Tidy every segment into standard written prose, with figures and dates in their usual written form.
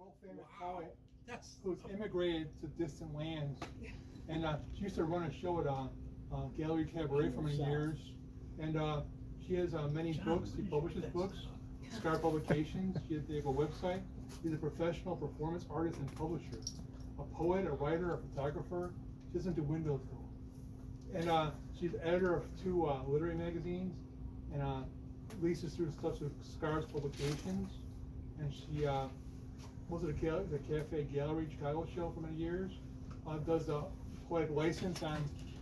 world famous poet who's immigrated to distant lands, and she used to run a show at Gallery Cabaret for many years, and she has many books. She publishes books, Scar Publications. They have a website. She's a professional performance artist and publisher, a poet, a writer, a photographer. She doesn't do windows though, and she's editor of 2 literary magazines, and releases through stuff with Scars Publications, and she was at the Cafe Gallery Chicago show for many years. Does a poetic license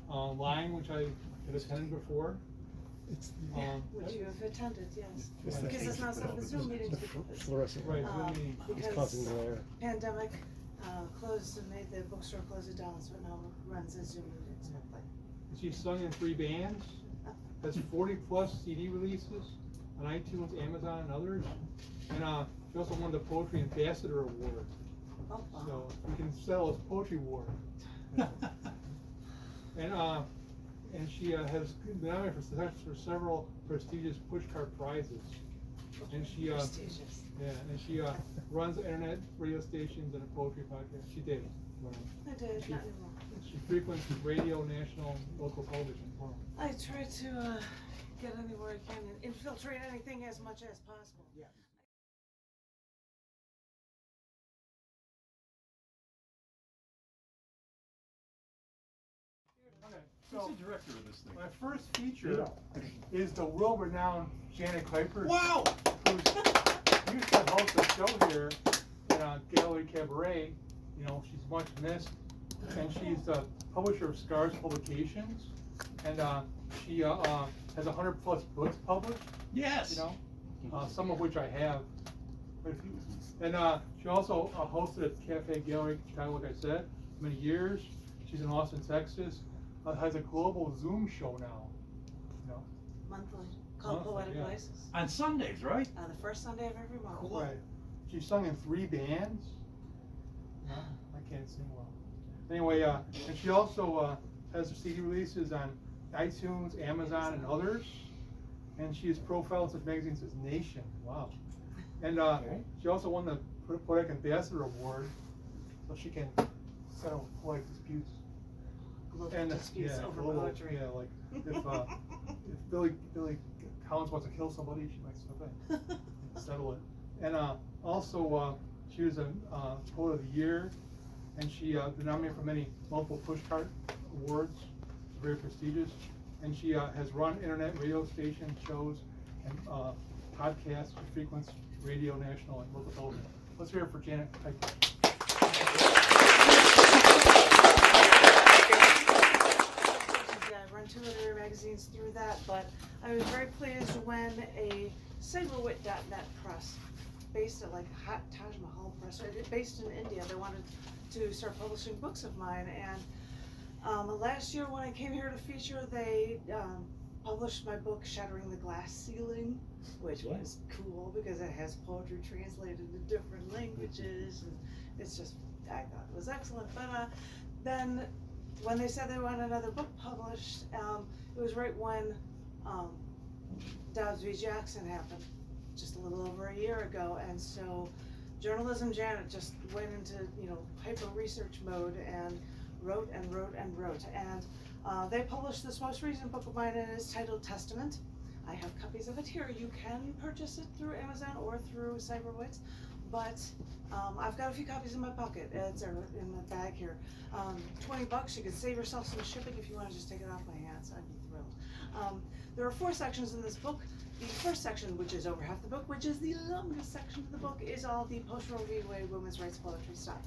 on line, which I had attended before. Which you have attended, yes. Because it's not some of the Zoom meetings. Fluorescent. Right, because pandemic closed and made the bookstore close it down, so it now runs as Zoom meetings. She's sung in 3 bands, has 40+ CD releases on iTunes, Amazon, and others. And she also won the Poetry Ambassador Award. Oh, wow. So we can settle as Poetry Award. And she has been nominated for several prestigious pushcart prizes. And she prestigious. Yeah, and she runs internet radio stations and a poetry podcast. She did. I did, not anymore. She frequents radio, national, local television as well. I try to get anywhere I can and infiltrate anything as much as possible. Yeah. Okay, so Who's the director of this thing? my first feature is the world-renowned Janet Kuypers. Wow! Who used to host a show here at Gallery Cabaret. You know, she's much missed, and she's the publisher of Scars Publications, and she has 100+ books published. Yes. You know, some of which I have. And she also hosted at Cafe Gallery Chicago, like I said, for many years. She's in Austin, Texas. Has a global Zoom show now. You know, Monthly, called Poetic yeah. License. On Sundays, right? The first Sunday of every month. Cool. right. She's sung in 3 bands. No, I can't sing well. Anyway, and she also has CD releases on iTunes, Amazon, and others. And she is profiled in such magazines as Nation. Wow. And she also won the Poetic Ambassador Award, so she can settle poetic disputes. Global disputes over global, poetry. yeah, like if Billy Collins wants to kill somebody, she might step in and settle it. And also, she was a Poet of the Year, and she been nominated for many multiple pushcart awards, very prestigious. And she has run internet radio station shows and podcasts. She frequents radio, national, and local television. Let's hear it for Janet Kuypers. I run 2 literary magazines through that, but I was very pleased when a CyberWit.net press, based at like Taj Mahal Press, based in India, they wanted to start publishing books of mine. And last year when I came here to feature, they published my book Shattering the Glass Ceiling, which was cool because it has poetry translated to different languages, and it's just, I thought it was excellent. But then when they said they wanted another book published, it was right when Dobbs v. Jackson happened, just a little over a year ago, and so Journalism Janet just went into, hyper research mode and wrote and wrote and wrote, and they published this most recent book of mine, and it's titled Testament. I have copies of it here. You can purchase it through Amazon or through CyberWit, but I've got a few copies in my pocket. It's in the bag here. $20. You could save yourself some shipping if you want to just take it off my hands. I'd be thrilled. There are 4 sections in this book. The first section, which is over half the book, which is the longest section of the book, is all the post-Roe v. Wade women's rights poetry stuff.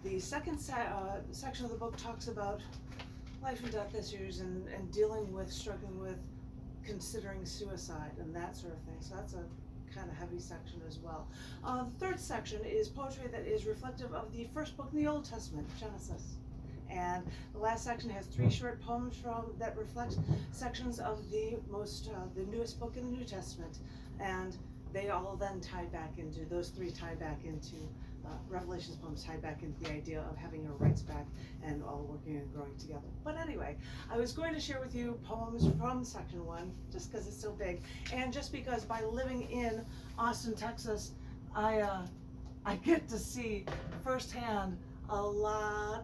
The second section of the book talks about life and death issues and struggling with considering suicide and that sort of thing. So that's a kind of heavy section as well. The third section is poetry that is reflective of the first book in the Old Testament, Genesis. And the last section has 3 short poems that reflect sections of the newest book in the New Testament. And they all then those 3 tie back into Revelations poems tie back into the idea of having your rights back and all working and growing together. But anyway, I was going to share with you poems from section 1, just because it's so big, and just because by living in Austin, Texas, I I get to see firsthand a lot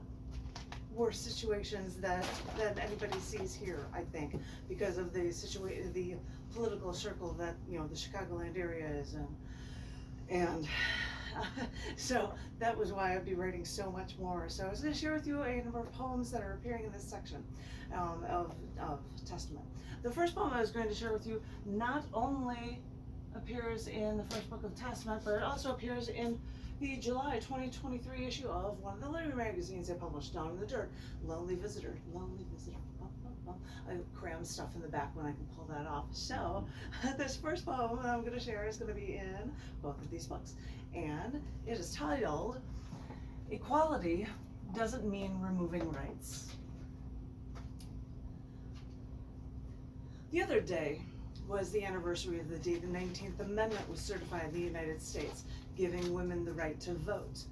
worse situations than anybody sees here, I think, because of the the political circle that, you know, the Chicagoland area is in. And so that was why I'd be writing so much more. So I was going to share with you a number of poems that are appearing in this section of Testament. The first poem I was going to share with you not only appears in the first book of Testament, but it also appears in the July 2023 issue of one of the literary magazines I published, Down in the Dirt, Lonely Visitor, Lonely Visitor. I cram stuff in the back when I can pull that off. So this first poem that I'm going to share is going to be in both of these books. And it is titled, Equality Doesn't Mean Removing Rights. The other day was the anniversary of the day the 19th Amendment was certified in the United States, giving women the right to vote.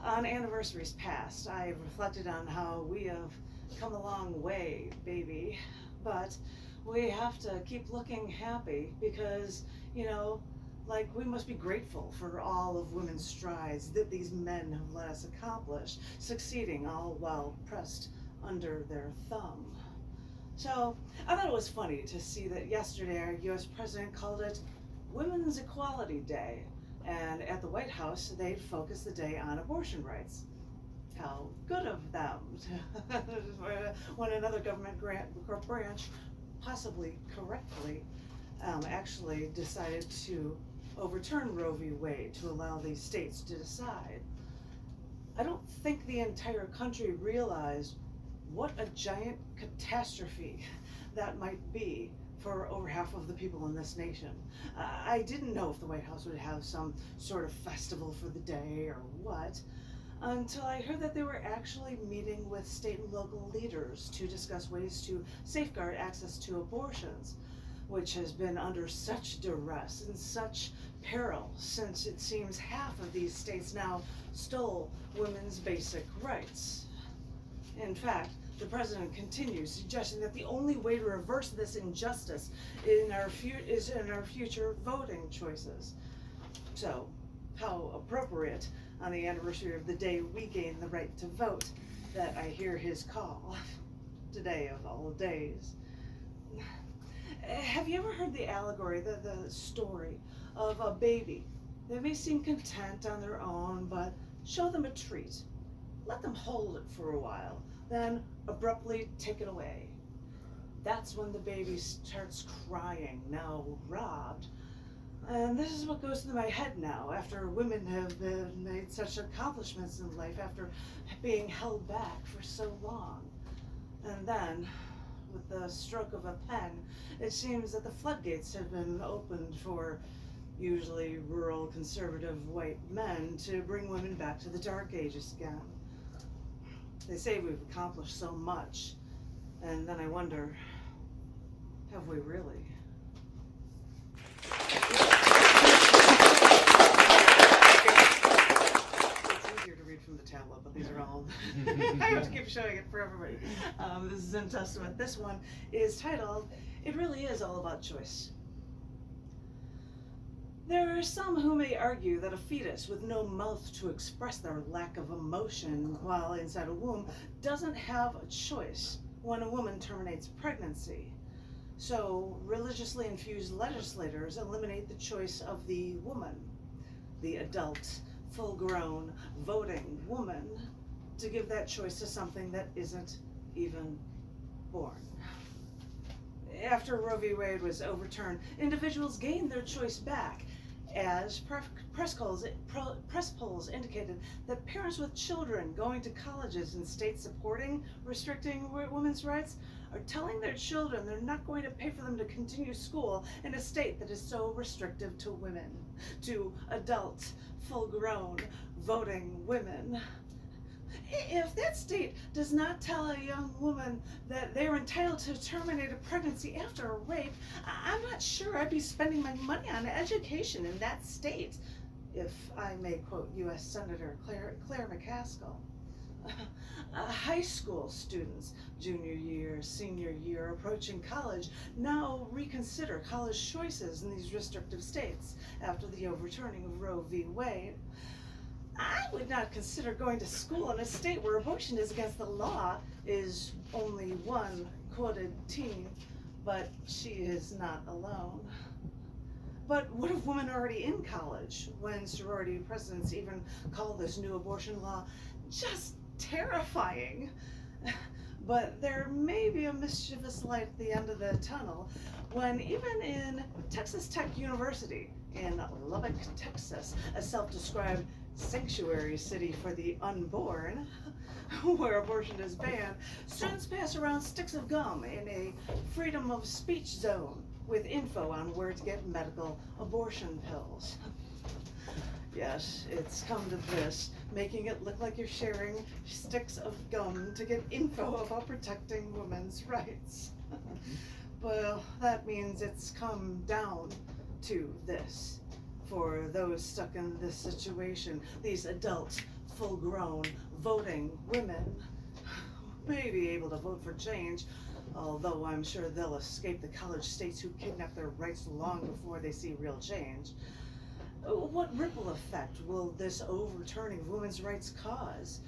On anniversaries past, I have reflected on how we have come a long way, baby, but we have to keep looking happy because, you know, like, we must be grateful for all of women's strides that these men have let us accomplish, succeeding all while pressed under their thumb. So I thought it was funny to see that yesterday our US president called it Women's Equality Day, and at the White House they'd focus the day on abortion rights. How good of them, when another government branch, possibly correctly, actually decided to overturn Roe v. Wade to allow these states to decide. I don't think the entire country realized what a giant catastrophe that might be for over half of the people in this nation. I didn't know if the White House would have some sort of festival for the day or what, until I heard that they were actually meeting with state and local leaders to discuss ways to safeguard access to abortions, which has been under such duress and such peril since it seems half of these states now stole women's basic rights. In fact, the president continues suggesting that the only way to reverse this injustice is in our future voting choices. So, how appropriate on the anniversary of the day we gained the right to vote that I hear his call today of all days. Have you ever heard the allegory, the story of a baby that may seem content on their own, but show them a treat, let them hold it for a while, then abruptly take it away? That's when the baby starts crying, now robbed. And this is what goes through my head now, after women have made such accomplishments in life, after being held back for so long. And then, with the stroke of a pen, it seems that the floodgates have been opened for usually rural, conservative white men to bring women back to the dark ages again. They say we've accomplished so much, and then I wonder, have we really? It's easier to read from the tablet, but these are all, I have to keep showing it for everybody. This is in Testament. This one is titled, It Really Is All About Choice. There are some who may argue that a fetus with no mouth to express their lack of emotion while inside a womb doesn't have a choice when a woman terminates pregnancy. So religiously infused legislators eliminate the choice of the woman, the adult, full-grown, voting woman, to give that choice to something that isn't even born. After Roe v. Wade was overturned, individuals gained their choice back, as press polls indicated that parents with children going to colleges in states supporting restricting women's rights are telling their children they're not going to pay for them to continue school in a state that is so restrictive to women, to adult, full-grown, voting women. If that state does not tell a young woman that they are entitled to terminate a pregnancy after a rape, I'm not sure I'd be spending my money on education in that state, if I may quote U.S. Senator Claire McCaskill. High school students, junior year, senior year, approaching college, now reconsider college choices in these restrictive states after the overturning of Roe v. Wade. I would not consider going to school in a state where abortion is against the law, is only one quoted teen, but she is not alone. But what of women already in college, when sorority presidents even call this new abortion law just terrifying? But there may be a mischievous light at the end of the tunnel when even in Texas Tech University in Lubbock, Texas, a self-described sanctuary city for the unborn, where abortion is banned, students pass around sticks of gum in a freedom of speech zone with info on where to get medical abortion pills. Yes, it's come to this, making it look like you're sharing sticks of gum to get info about protecting women's rights. Well, that means it's come down to this. For those stuck in this situation, these adult, full-grown, voting women may be able to vote for change, although I'm sure they'll escape the college states who kidnap their rights long before they see real change. What ripple effect will this overturning of women's rights cause?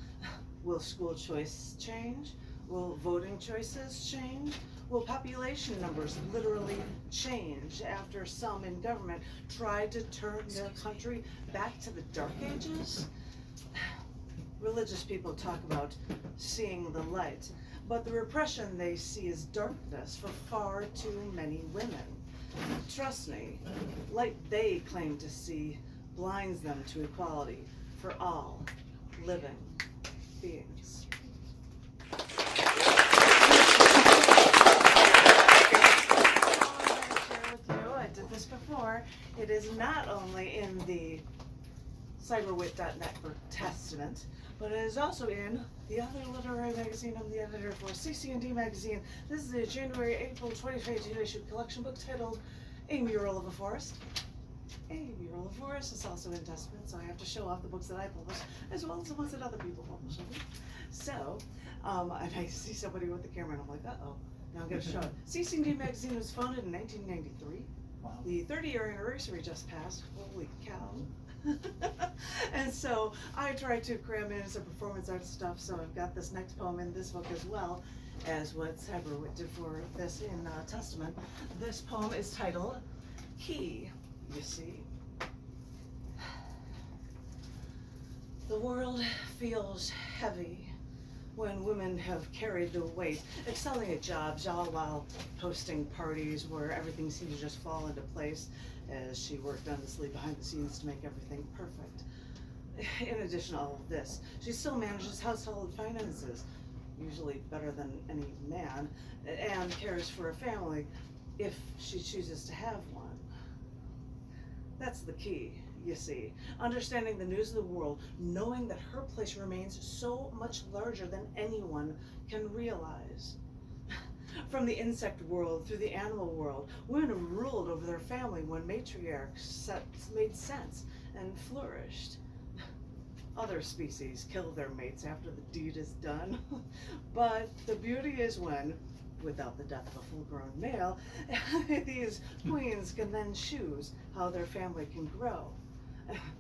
Will school choice change? Will voting choices change? Will population numbers literally change after some in government tried to turn their country back to the Dark Ages? Religious people talk about seeing the light, but the repression they see is darkness for far too many women. Trust me, light they claim to see blinds them to equality for all living beings. I did this before. It is not only in the CyberWit.net Testament, but it is also in the other literary magazine I'm the editor for, CC&D Magazine. This is the January-April 2022 issue collection book titled A Mural of a Forest. A Mural of a Forest is also in Testament, so I have to show off the books that I publish, as well as the ones that other people publish. So, and I see somebody with the camera, and I'm like, uh-oh, now I'm going to show it. CC&D Magazine was founded in 1993. Wow. The 30-year anniversary just passed. Holy cow. And so I tried to cram in some performance art stuff, so I've got this next poem in this book as well as what CyberWit did for this in Testament. This poem is titled Key, You See. The world feels heavy when women have carried the weight, excelling at jobs, all while hosting parties where everything seemed to just fall into place as she worked honestly behind the scenes to make everything perfect. In addition to all of this, she still manages household finances, usually better than any man, and cares for a family if she chooses to have one. That's the key, you see. Understanding the news of the world, knowing that her place remains so much larger than anyone can realize. From the insect world through the animal world, women have ruled over their family when matriarchs made sense and flourished. Other species kill their mates after the deed is done. But the beauty is when, without the death of a full-grown male, these queens can then choose how their family can grow.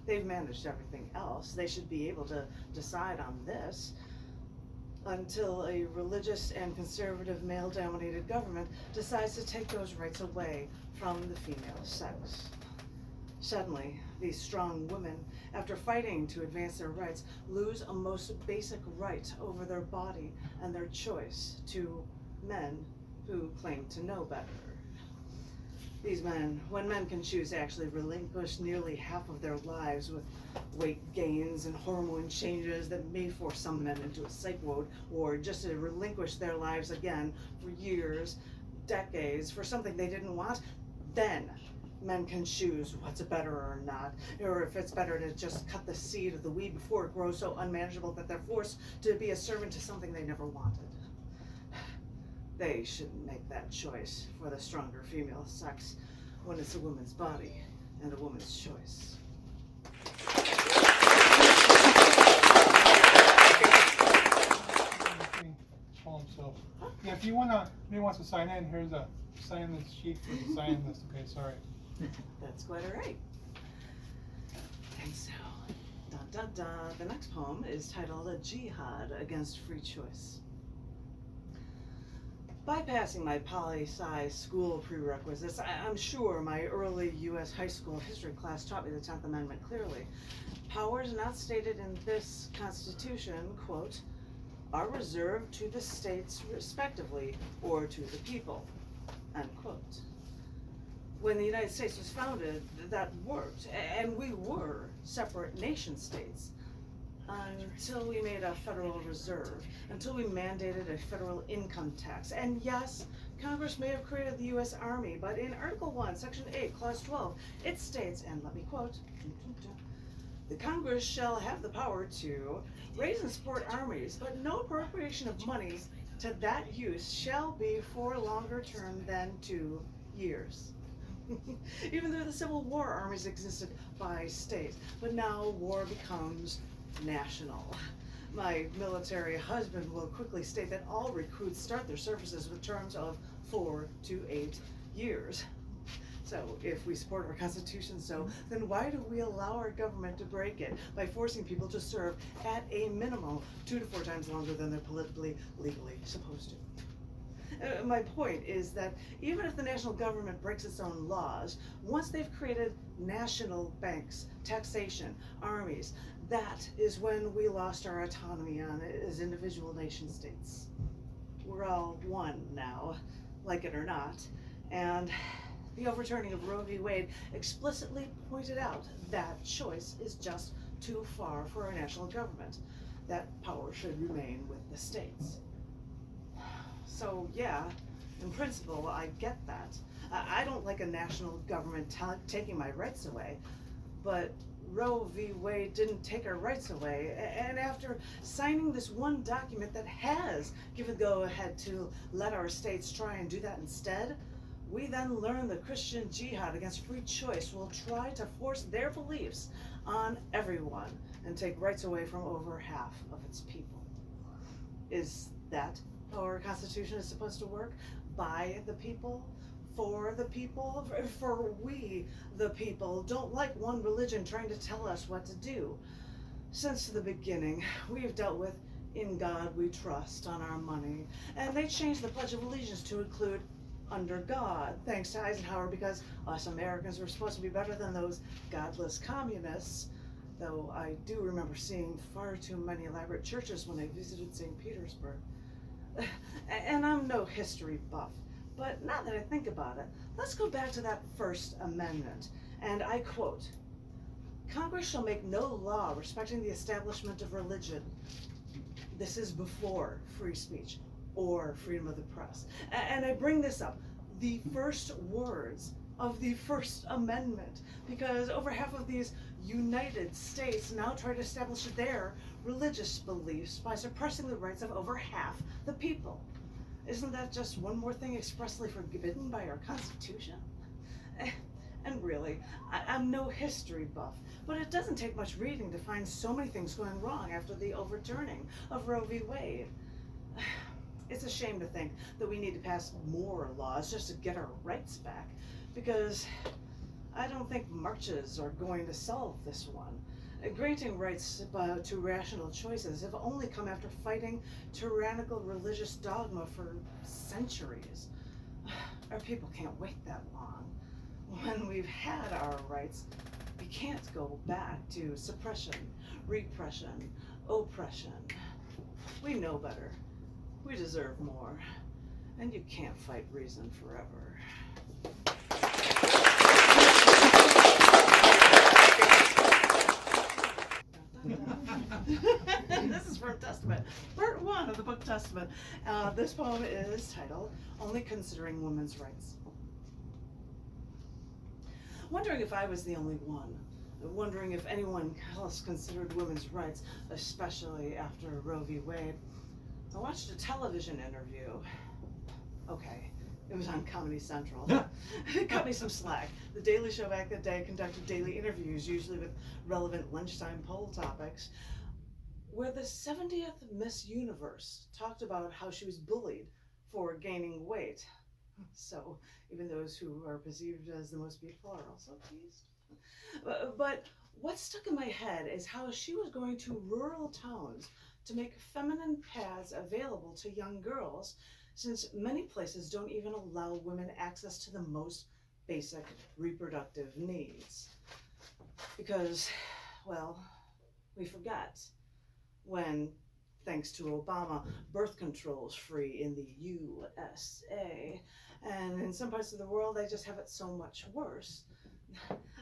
They've managed everything else. They should be able to decide on this, until a religious and conservative male-dominated government decides to take those rights away from the female sex. Suddenly, these strong women, after fighting to advance their rights, lose a most basic right over their body and their choice to men who claim to know better. These men, when men can choose to actually relinquish nearly half of their lives with weight gains and hormone changes that may force some men into a psych ward, or just to relinquish their lives again for years, decades, for something they didn't want, then men can choose what's better or not, or if it's better to just cut the seed of the weed before it grows so unmanageable that they're forced to be a servant to something they never wanted. They shouldn't make that choice for the stronger female sex when it's a woman's body and a woman's choice. poem, so, yeah, if you wanna, anybody wants to sign in, here's a sign this sheet for the sign list, okay, sorry. That's quite all right. And so, dun dun dun, the next poem is titled Jihad Against Free Choice. Bypassing my poli-sci school prerequisites, I'm sure my early U.S. high school history class taught me the 10th Amendment clearly. Powers not stated in this Constitution, quote, are reserved to the states respectively or to the people, unquote. When the United States was founded, that worked, and we were separate nation states until we made a federal reserve, until we mandated a federal income tax. And yes, Congress may have created the U.S. Army, but in Article 1, Section 8, Clause 12, it states, and let me quote, the Congress shall have the power to raise and support armies, but no appropriation of money to that use shall be for longer term than 2 years. Even though the Civil War armies existed by state, but now war becomes national. My military husband will quickly state that all recruits start their services with terms of 4 to 8 years. So if we support our Constitution then why do we allow our government to break it by forcing people to serve at a minimum 2 to 4 times longer than they're politically, legally supposed to? My point is that even if the national government breaks its own laws, once they've created national banks, taxation, armies, that is when we lost our autonomy as individual nation states. We're all one now, like it or not, and the overturning of Roe v. Wade explicitly pointed out that choice is just too far for our national government. That power should remain with the states. So yeah, in principle, I get that. I don't like a national government taking my rights away, but Roe v. Wade didn't take our rights away, and after signing this one document that has given the go-ahead to let our states try and do that instead, we then learn the Christian Jihad Against Free Choice will try to force their beliefs on everyone and take rights away from over half of its people. Is that how our Constitution is supposed to work? By the people? For the people? For we, the people, don't like one religion trying to tell us what to do. Since the beginning, we've dealt with "In God We Trust" on our money, and they changed the Pledge of Allegiance to include "Under God," thanks to Eisenhower, because us Americans were supposed to be better than those godless communists, though I do remember seeing far too many elaborate churches when I visited St. Petersburg. And I'm no history buff, but now that I think about it, let's go back to that First Amendment, and I quote, "Congress shall make no law respecting the establishment of religion." This is before free speech or freedom of the press. And I bring this up, the first words of the First Amendment, because over half of these United States now try to establish their religious beliefs by suppressing the rights of over half the people. Isn't that just one more thing expressly forbidden by our Constitution? And really, I'm no history buff, but it doesn't take much reading to find so many things going wrong after the overturning of Roe v. Wade. It's a shame to think that we need to pass more laws just to get our rights back, because I don't think marches are going to solve this one. Granting rights to rational choices have only come after fighting tyrannical religious dogma for centuries. Our people can't wait that long. When we've had our rights, we can't go back to suppression, repression, oppression. We know better. We deserve more. And you can't fight reason forever. This is from Testament, part 1 of the book Testament. This poem is titled, "Only Considering Women's Rights." Wondering if I was the only one. Wondering if anyone else considered women's rights, especially after Roe v. Wade. I watched a television interview. Okay, it was on Comedy Central. Cut me some slack. The Daily Show back that day conducted daily interviews, usually with relevant lunchtime poll topics. where the 70th Miss Universe talked about how she was bullied for gaining weight. So even those who are perceived as the most beautiful are also teased. But what stuck in my head is how she was going to rural towns to make feminine pads available to young girls, since many places don't even allow women access to the most basic reproductive needs. Because, well, we forget when, thanks to Obama, birth control's free in the USA, and in some parts of the world they just have it so much worse.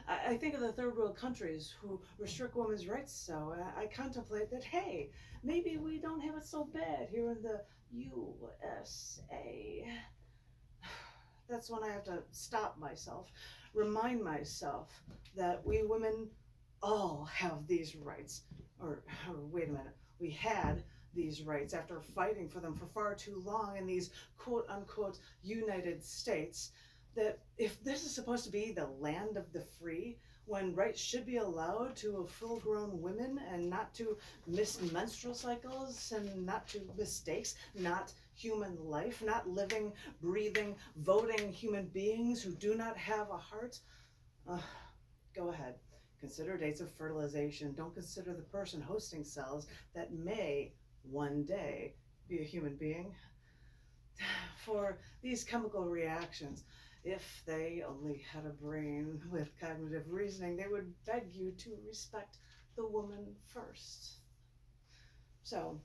I think of the third world countries who restrict women's rights, so I contemplate that, hey, maybe we don't have it so bad here in the USA. That's when I have to stop myself, remind myself that we women all have these rights. Or wait a minute, we had these rights after fighting for them for far too long in these quote unquote United States, that if this is supposed to be the land of the free, when rights should be allowed to full-grown women and not to miss menstrual cycles and not to mistakes, not human life, not living, breathing, voting human beings who do not have a heart, go ahead. Consider dates of fertilization. Don't consider the person hosting cells that may one day be a human being. For these chemical reactions, if they only had a brain with cognitive reasoning, they would beg you to respect the woman first. So,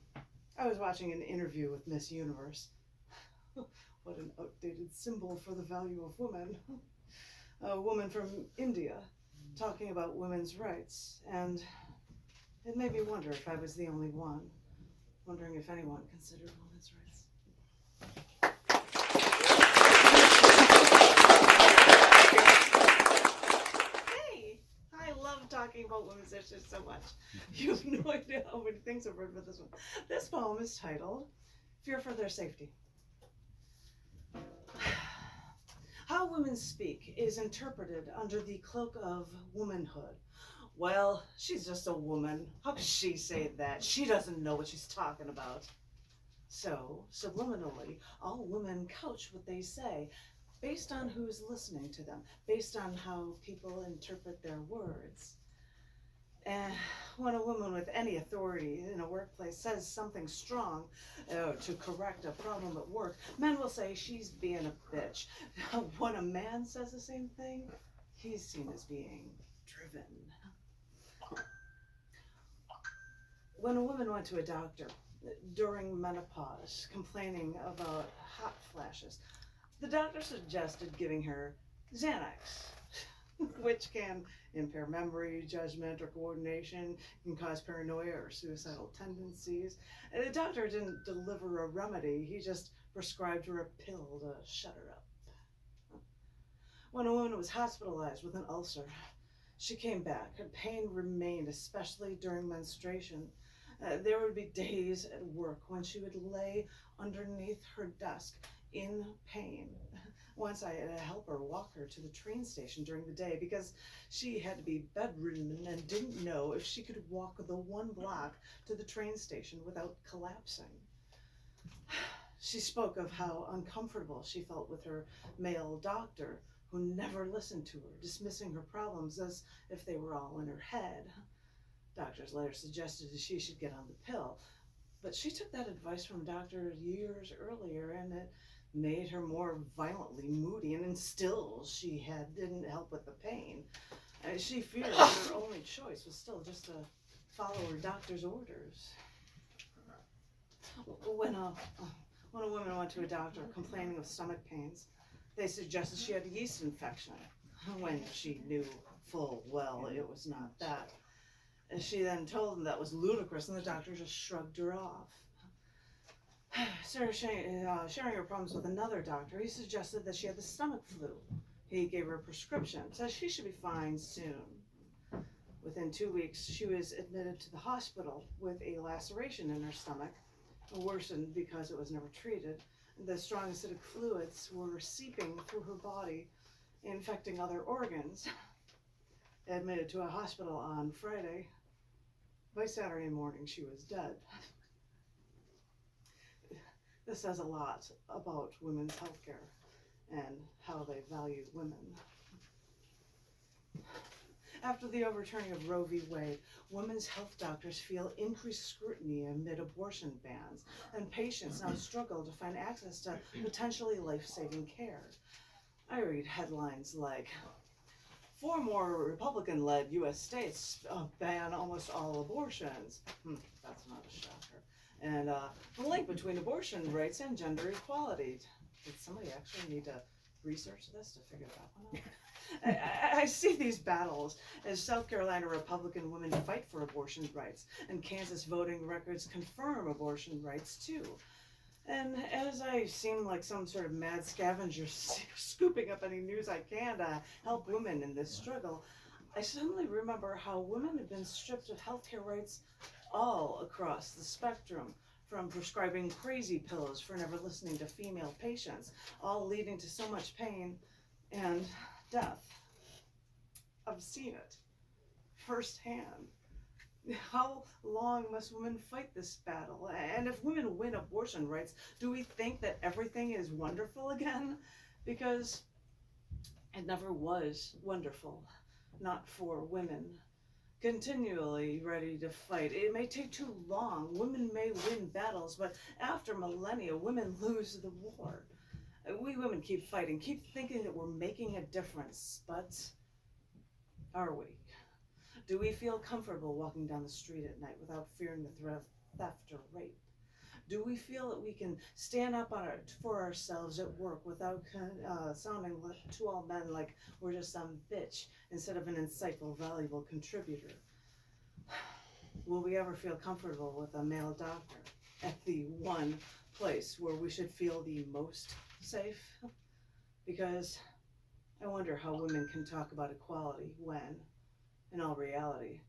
I was watching an interview with Miss Universe. What an outdated symbol for the value of women. A woman from India talking about women's rights, and it made me wonder if I was the only one, wondering if anyone considered women's rights. Hey, I love talking about women's issues so much. You have no idea how many things I've read about this one. This poem is titled, Fear for Their Safety. How women speak is interpreted under the cloak of womanhood. Well, she's just a woman. How could she say that? She doesn't know what she's talking about. So, subliminally, all women couch what they say based on who's listening to them, based on how people interpret their words. And when a woman with any authority in a workplace says something strong to correct a problem at work, men will say she's being a bitch. When a man says the same thing, he's seen as being driven. When a woman went to a doctor during menopause complaining about hot flashes, the doctor suggested giving her Xanax, which can impair memory, judgment, or coordination, can cause paranoia or suicidal tendencies. And the doctor didn't deliver a remedy, he just prescribed her a pill to shut her up. When a woman was hospitalized with an ulcer, she came back. Her pain remained, especially during menstruation. There would be days at work when she would lay underneath her desk in pain. Once I had to help her walk her to the train station during the day because she had to be bedridden and didn't know if she could walk the 1 block to the train station without collapsing. She spoke of how uncomfortable she felt with her male doctor, who never listened to her, dismissing her problems as if they were all in her head. Doctors later suggested that she should get on the pill, but she took that advice from a doctor years earlier, and it made her more violently moody, and still she didn't help with the pain. She feared her only choice was still just to follow her doctor's orders. When a woman went to a doctor complaining of stomach pains, they suggested she had a yeast infection, when she knew full well it was not that. She then told them that was ludicrous, and the doctor just shrugged her off. Sharing her problems with another doctor, he suggested that she had the stomach flu. He gave her a prescription, said she should be fine soon. Within 2 weeks, she was admitted to the hospital with a laceration in her stomach, worsened because it was never treated. The strong acidic fluids were seeping through her body, infecting other organs. Admitted to a hospital on Friday. By Saturday morning, she was dead. This says a lot about women's healthcare and how they value women. After the overturning of Roe v. Wade, women's health doctors feel increased scrutiny amid abortion bans, and patients now struggle to find access to potentially life-saving care. I read headlines like, 4 more Republican-led U.S. states ban almost all abortions. That's not a shocker. And the link between abortion rates and gender equality. Did somebody actually need to research this to figure that one out? I see these battles as South Carolina Republican women fight for abortion rights, and Kansas voting records confirm abortion rights too. And as I seem like some sort of mad scavenger scooping up any news I can to help women in this struggle, I suddenly remember how women have been stripped of healthcare rights all across the spectrum, from prescribing crazy pills for never listening to female patients, all leading to so much pain and death. I've seen it firsthand. How long must women fight this battle? And if women win abortion rights, do we think that everything is wonderful again? Because it never was wonderful, not for women. Continually ready to fight. It may take too long. Women may win battles, but after millennia, women lose the war. We women keep fighting, keep thinking that we're making a difference, but are we? Do we feel comfortable walking down the street at night without fearing the threat of theft or rape? Do we feel that we can stand up for ourselves at work without sounding to all men like we're just some bitch instead of an insightful, valuable contributor? Will we ever feel comfortable with a male doctor at the one place where we should feel the most safe? Because I wonder how women can talk about equality when, in all reality,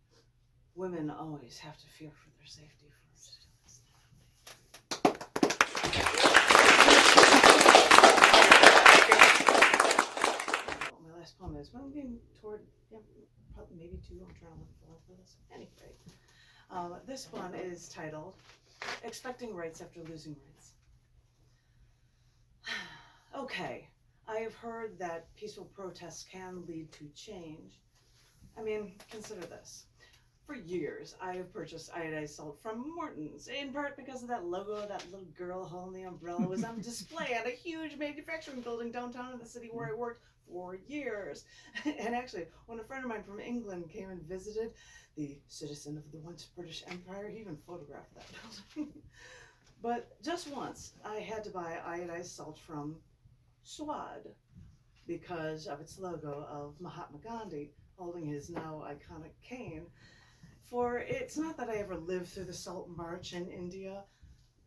women always have to fear for their safety first. My last poem is moving toward, probably maybe 2. I'm trying to look for this. Anyway, this one is titled, Expecting Rights After Losing Rights. Okay, I have heard that peaceful protests can lead to change. I mean, consider this. For years, I have purchased iodized salt from Morton's, in part because of that logo of that little girl holding the umbrella was on display at a huge manufacturing building downtown in the city where I worked for years. And actually, when a friend of mine from England came and visited, the citizen of the once British Empire, he even photographed that building. But just once, I had to buy iodized salt from Swad because of its logo of Mahatma Gandhi holding his now iconic cane. For it's not that I ever lived through the Salt March in India,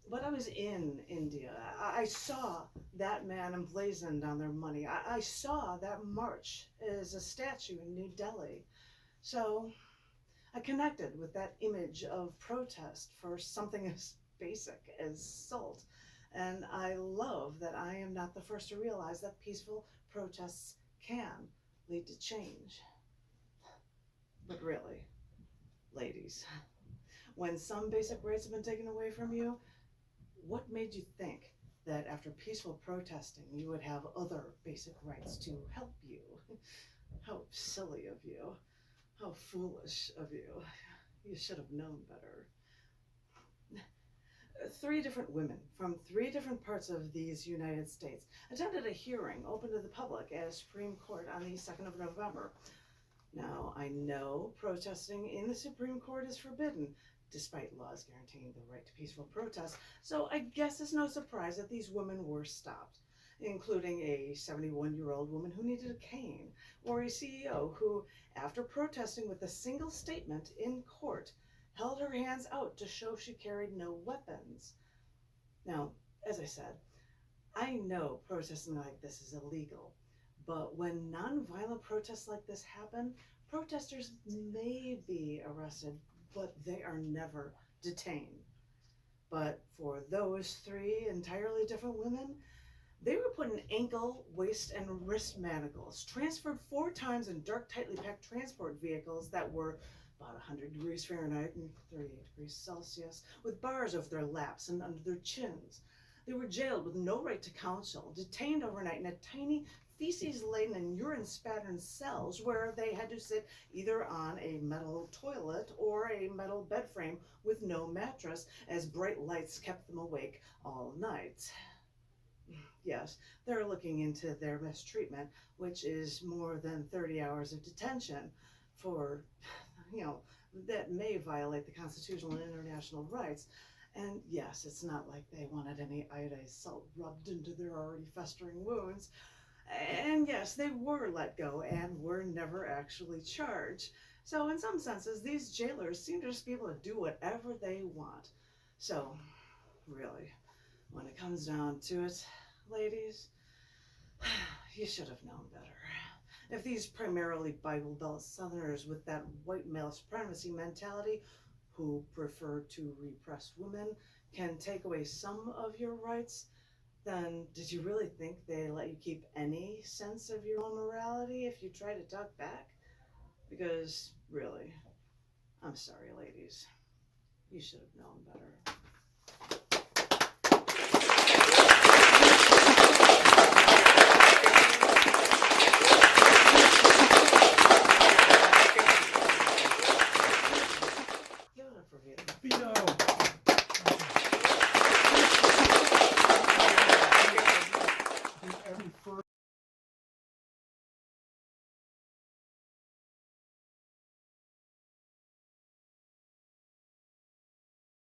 but I was in India. I saw that man emblazoned on their money. I saw that march as a statue in New Delhi. So I connected with that image of protest for something as basic as salt. And I love that I am not the first to realize that peaceful protests can lead to change. But really, ladies, when some basic rights have been taken away from you, what made you think that after peaceful protesting you would have other basic rights to help you? How silly of you. How foolish of you. You should have known better. 3 different women from 3 different parts of these United States attended a hearing open to the public at a Supreme Court on the 2nd of November. Now, I know protesting in the Supreme Court is forbidden, despite laws guaranteeing the right to peaceful protest, so I guess it's no surprise that these women were stopped, including a 71-year-old woman who needed a cane, or a CEO who, after protesting with a single statement in court, held her hands out to show she carried no weapons. Now, as I said, I know protesting like this is illegal, but when nonviolent protests like this happen, protesters may be arrested, but they are never detained. But for those 3 entirely different women, they were put in ankle, waist, and wrist manacles, transferred 4 times in dark, tightly packed transport vehicles that were about 100 degrees Fahrenheit and 38 degrees Celsius, with bars over their laps and under their chins. They were jailed with no right to counsel, detained overnight in a tiny feces-laden and urine-spattered cells where they had to sit either on a metal toilet or a metal bed frame with no mattress, as bright lights kept them awake all night. Yes, they're looking into their mistreatment, which is more than 30 hours of detention for, that may violate the constitutional and international rights. And yes, it's not like they wanted any iodized salt rubbed into their already festering wounds. And yes, they were let go and were never actually charged. So in some senses, these jailers seem to just be able to do whatever they want. So, really, when it comes down to it, ladies, you should have known better. If these primarily Bible Belt Southerners with that white male supremacy mentality who prefer to repress women can take away some of your rights, then did you really think they let you keep any sense of your own morality if you try to talk back? Because, really, I'm sorry, ladies. You should have known better.